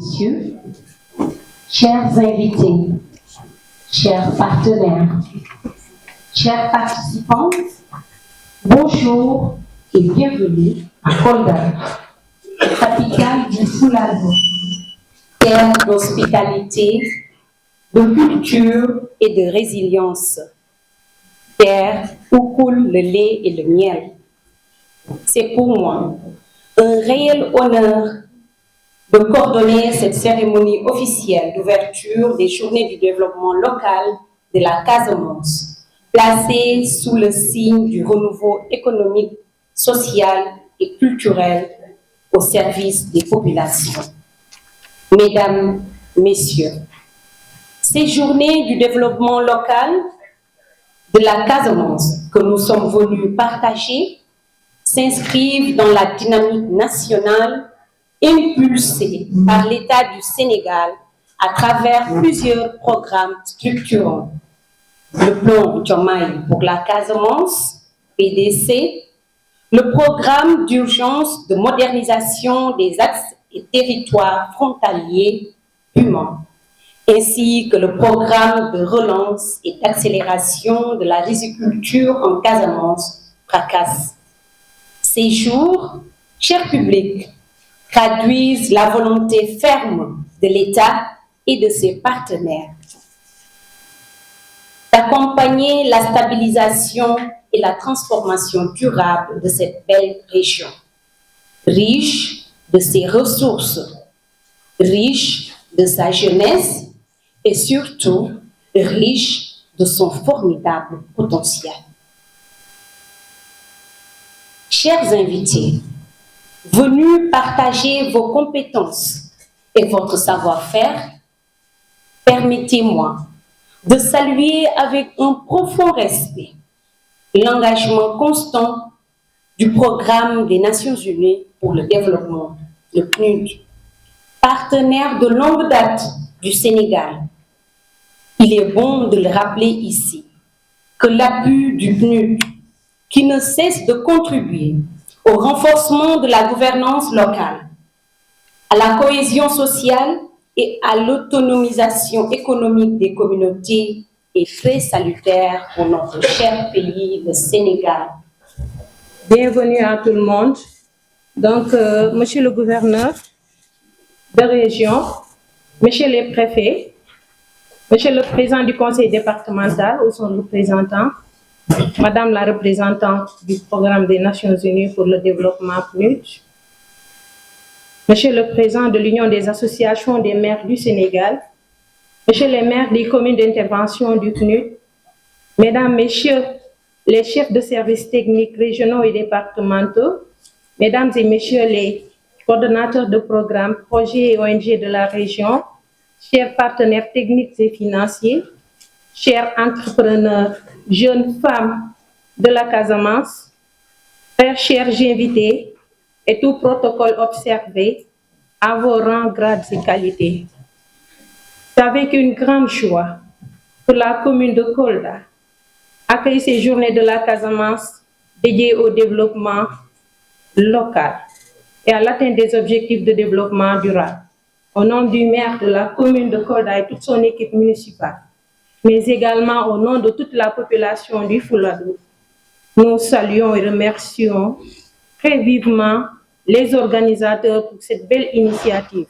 messieurs, chers invités, chers partenaires, chers participants, bonjour et bienvenue à Kolda, capitale du Fuladu, terre d'hospitalité, de culture et de résilience, terre où coule le lait et le miel. C'est pour moi un réel honneur de coordonner cette cérémonie officielle d'ouverture des Journées du développement local de la Casamance, placée sous le signe du renouveau économique, social et culturel au service des populations. Mesdames, Messieurs, ces Journées du développement local de la Casamance que nous sommes venus partager s'inscrivent dans la dynamique nationale impulsée par l'État du Sénégal à travers plusieurs programmes structurants. Le plan Diomaye pour la Casamance, PDC, le programme d'urgence de modernisation des axes et territoires frontaliers, PUMA, ainsi que le programme de relance et d'accélération de la riziculture en Casamance, PRACAS. Ces jours, chers publics, traduisent la volonté ferme de l'État et de ses partenaires d'accompagner la stabilisation et la transformation durable de cette belle région, riche de ses ressources, riche de sa jeunesse et surtout riche de son formidable potentiel. Chers invités, venus partager vos compétences et votre savoir-faire, permettez-moi de saluer avec un profond respect l'engagement constant du Programme des Nations Unies pour le développement, le PNUD, partenaire de longue date du Sénégal. Il est bon de le rappeler ici que l'appui du PNUD, qui ne cesse de contribuer au renforcement de la gouvernance locale, à la cohésion sociale et à l'autonomisation économique des communautés, est très salutaire pour notre cher pays, le Sénégal. Bienvenue à tout le monde. Donc, monsieur le gouverneur de région, monsieur les préfets, monsieur le président du conseil départemental ou son représentant, madame la représentante du programme des Nations Unies pour le développement PNUD, monsieur le président de l'Union des associations des maires du Sénégal, monsieur les maires des communes d'intervention du PNUD, mesdames, messieurs les chefs de services techniques régionaux et départementaux, mesdames et messieurs les coordonnateurs de programmes, projets et ONG de la région, chers partenaires techniques et financiers, chers entrepreneurs, jeunes femmes de la Casamance, très chers invités et tout protocole observé, à vos rangs, grades et qualités. C'est avec une grande joie que la commune de Kolda accueille ces journées de la Casamance dédiées au développement local et à l'atteinte des objectifs de développement durable. Au nom du maire de la commune de Kolda et toute son équipe municipale, mais également au nom de toute la population du Fuladu, nous saluons et remercions très vivement les organisateurs pour cette belle initiative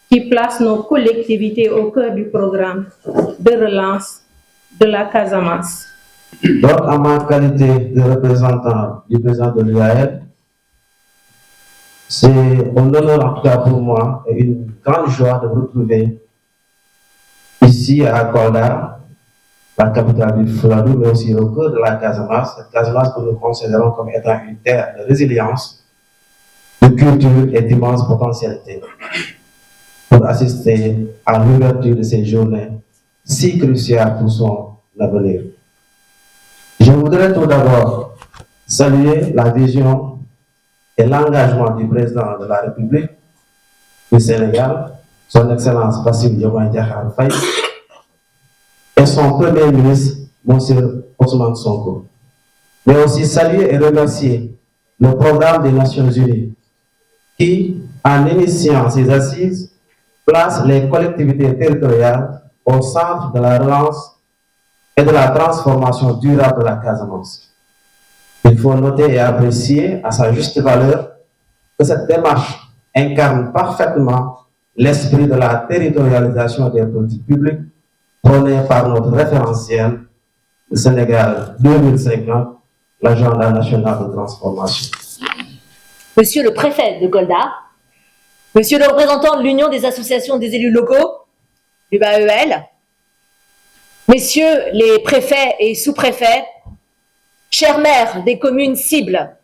qui place nos collectivités au cœur du programme de relance de la Casamance. Donc, en ma qualité de représentant du président de l'UAL, c'est un honneur en tout cas pour moi et une grande joie de vous retrouver ici à Kolda, la capitale du Fuladu, mais aussi au cœur de la Casamance, cette Casamance que nous considérons comme étant une terre de résilience, de culture et d'immense potentialité, pour assister à l'ouverture de ces journées si cruciales pour son avenir. Je voudrais tout d'abord saluer la vision et l'engagement du président de la République du Sénégal, son Excellence Bassirou Diomaye Diakhar Faye, et son Premier ministre, M. Ousmane Sonko. Mais aussi saluer et remercier le programme des Nations Unies qui, en initiant ces assises, place les collectivités territoriales au centre de la relance et de la transformation durable de la Casamance. Il faut noter et apprécier à sa juste valeur que cette démarche incarne parfaitement l'esprit de la territorialisation des politiques publiques prôné par notre référentiel, le Sénégal 2050, l'agenda national de transformation. Monsieur le préfet de Kolda, monsieur le représentant de l'Union des associations des élus locaux, du BAEL, messieurs les préfets et sous-préfets, chers maires des communes cibles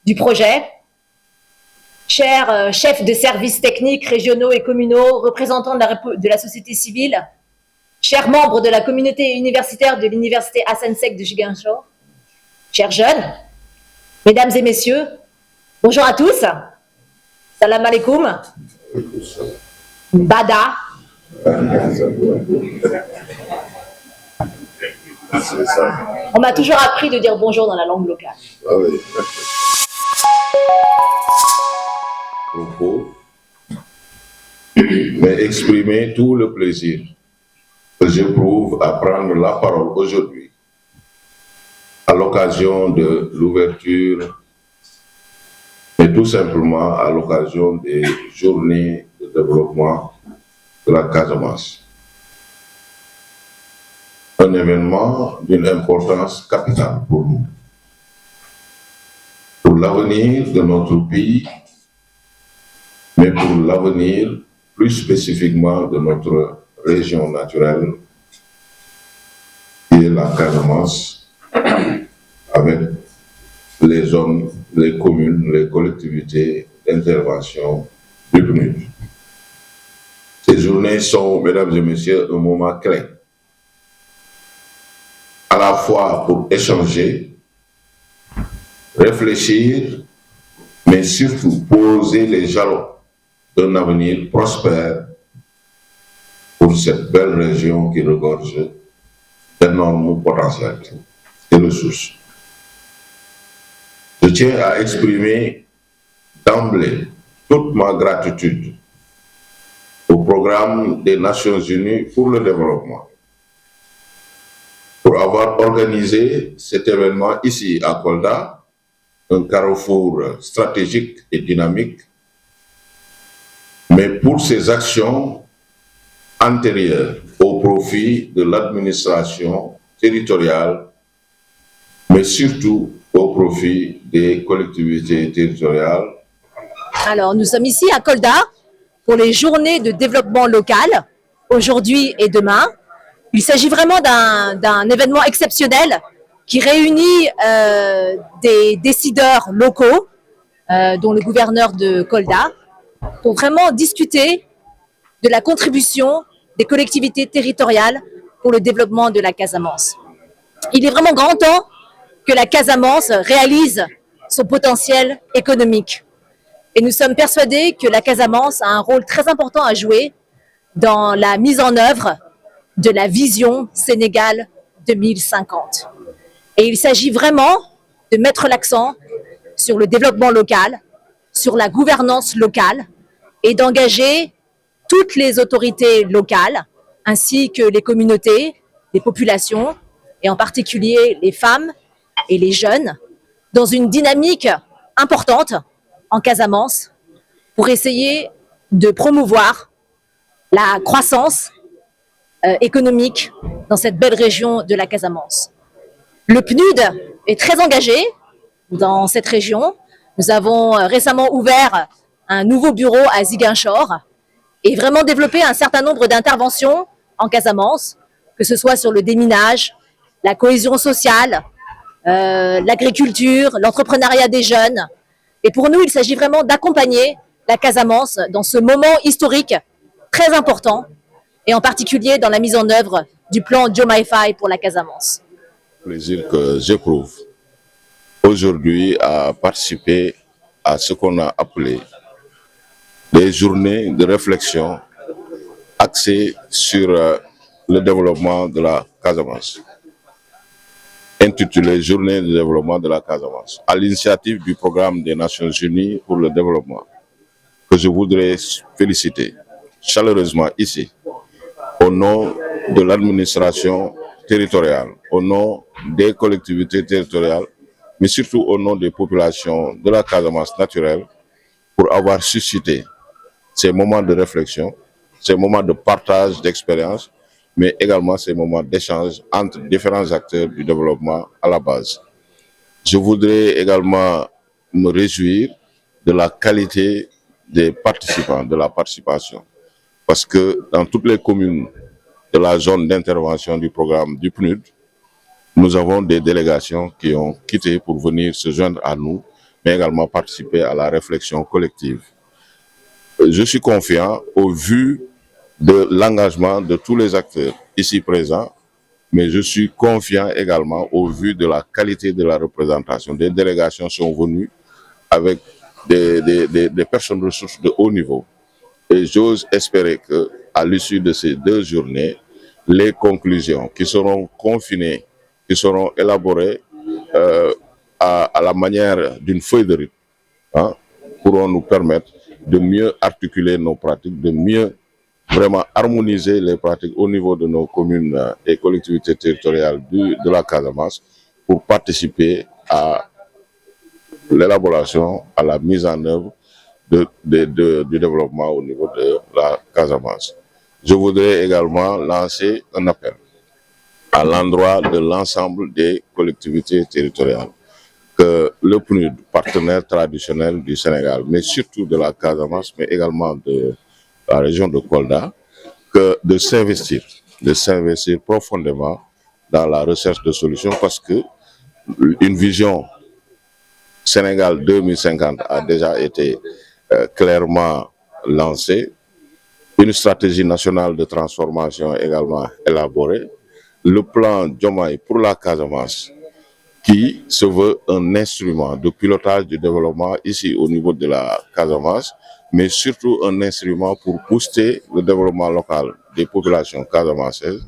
du projet, chers chefs de services techniques régionaux et communaux, représentants de la société civile, chers membres de la communauté universitaire de l'université Hassan Sek de Ziguinchor, chers jeunes, mesdames et messieurs, bonjour à tous, salam alaikum, bada. On m'a toujours appris de dire bonjour dans la langue locale. Ah oui. Propos, mais exprimer tout le plaisir que j'éprouve à prendre la parole aujourd'hui à l'occasion de l'ouverture et tout simplement à l'occasion des journées de développement de la Casamance. Un événement d'une importance capitale pour nous, pour l'avenir de notre pays, mais pour l'avenir plus spécifiquement de notre région naturelle, qui est la Casamance, avec les zones, les communes, les collectivités d'intervention du PNUD. Ces journées sont, mesdames et messieurs, un moment clé, à la fois pour échanger, réfléchir, mais surtout poser les jalons d'un avenir prospère pour cette belle région qui regorge d'énormes potentialités et ressources. Je tiens à exprimer d'emblée toute ma gratitude au programme des Nations Unies pour le développement, pour avoir organisé cet événement ici à Kolda, un carrefour stratégique et dynamique, mais pour ses actions antérieures au profit de l'administration territoriale, mais surtout au profit des collectivités territoriales. Alors, nous sommes ici à Kolda pour les journées de développement local, aujourd'hui et demain. Il s'agit vraiment d'un événement exceptionnel qui réunit des décideurs locaux, dont le gouverneur de Kolda, pour vraiment discuter de la contribution des collectivités territoriales pour le développement de la Casamance. Il est vraiment grand temps que la Casamance réalise son potentiel économique. Et nous sommes persuadés que la Casamance a un rôle très important à jouer dans la mise en œuvre de la vision Sénégal 2050. Et il s'agit vraiment de mettre l'accent sur le développement local, sur la gouvernance locale et d'engager toutes les autorités locales ainsi que les communautés, les populations et en particulier les femmes et les jeunes dans une dynamique importante en Casamance pour essayer de promouvoir la croissance économique dans cette belle région de la Casamance. Le PNUD est très engagé dans cette région. Nous avons récemment ouvert un nouveau bureau à Ziguinchor et vraiment développé un certain nombre d'interventions en Casamance, que ce soit sur le déminage, la cohésion sociale, l'agriculture, l'entrepreneuriat des jeunes. Et pour nous, il s'agit vraiment d'accompagner la Casamance dans ce moment historique très important et en particulier dans la mise en œuvre du plan Diomaye Faye pour la Casamance. Le plaisir que j'éprouve aujourd'hui à participer à ce qu'on a appelé des journées de réflexion axées sur le développement de la Casamance, intitulé Journée de développement de la Casamance, à l'initiative du programme des Nations Unies pour le développement, que je voudrais féliciter chaleureusement ici, au nom de l'administration territoriale, au nom des collectivités territoriales, mais surtout au nom des populations de la Casamance naturelle, pour avoir suscité ces moments de réflexion, ces moments de partage d'expérience, mais également ces moments d'échange entre différents acteurs du développement à la base. Je voudrais également me réjouir de la qualité des participants, de la participation, parce que dans toutes les communes de la zone d'intervention du programme du PNUD, nous avons des délégations qui ont quitté pour venir se joindre à nous, mais également participer à la réflexion collective. Je suis confiant au vu de l'engagement de tous les acteurs ici présents, mais je suis confiant également au vu de la qualité de la représentation. Des délégations sont venues avec des personnes ressources de haut niveau. Et j'ose espérer qu'à l'issue de ces 2 journées, les conclusions qui seront confinées, qui seront élaborées à la manière d'une feuille de route, hein, pourront nous permettre de mieux articuler nos pratiques, de mieux vraiment harmoniser les pratiques au niveau de nos communes et collectivités territoriales de la Casamance pour participer à l'élaboration, à la mise en œuvre du développement au niveau de la Casamance. Je voudrais également lancer un appel à l'endroit de l'ensemble des collectivités territoriales, que le PNUD, partenaire traditionnel du Sénégal, mais surtout de la Casamance, mais également de la région de Kolda, que de s'investir profondément dans la recherche de solutions, parce que une vision Sénégal 2050 a déjà été clairement lancée, une stratégie nationale de transformation également élaborée, le plan Diomaye pour la Casamance, qui se veut un instrument de pilotage du développement ici au niveau de la Casamance, mais surtout un instrument pour booster le développement local des populations casamançaises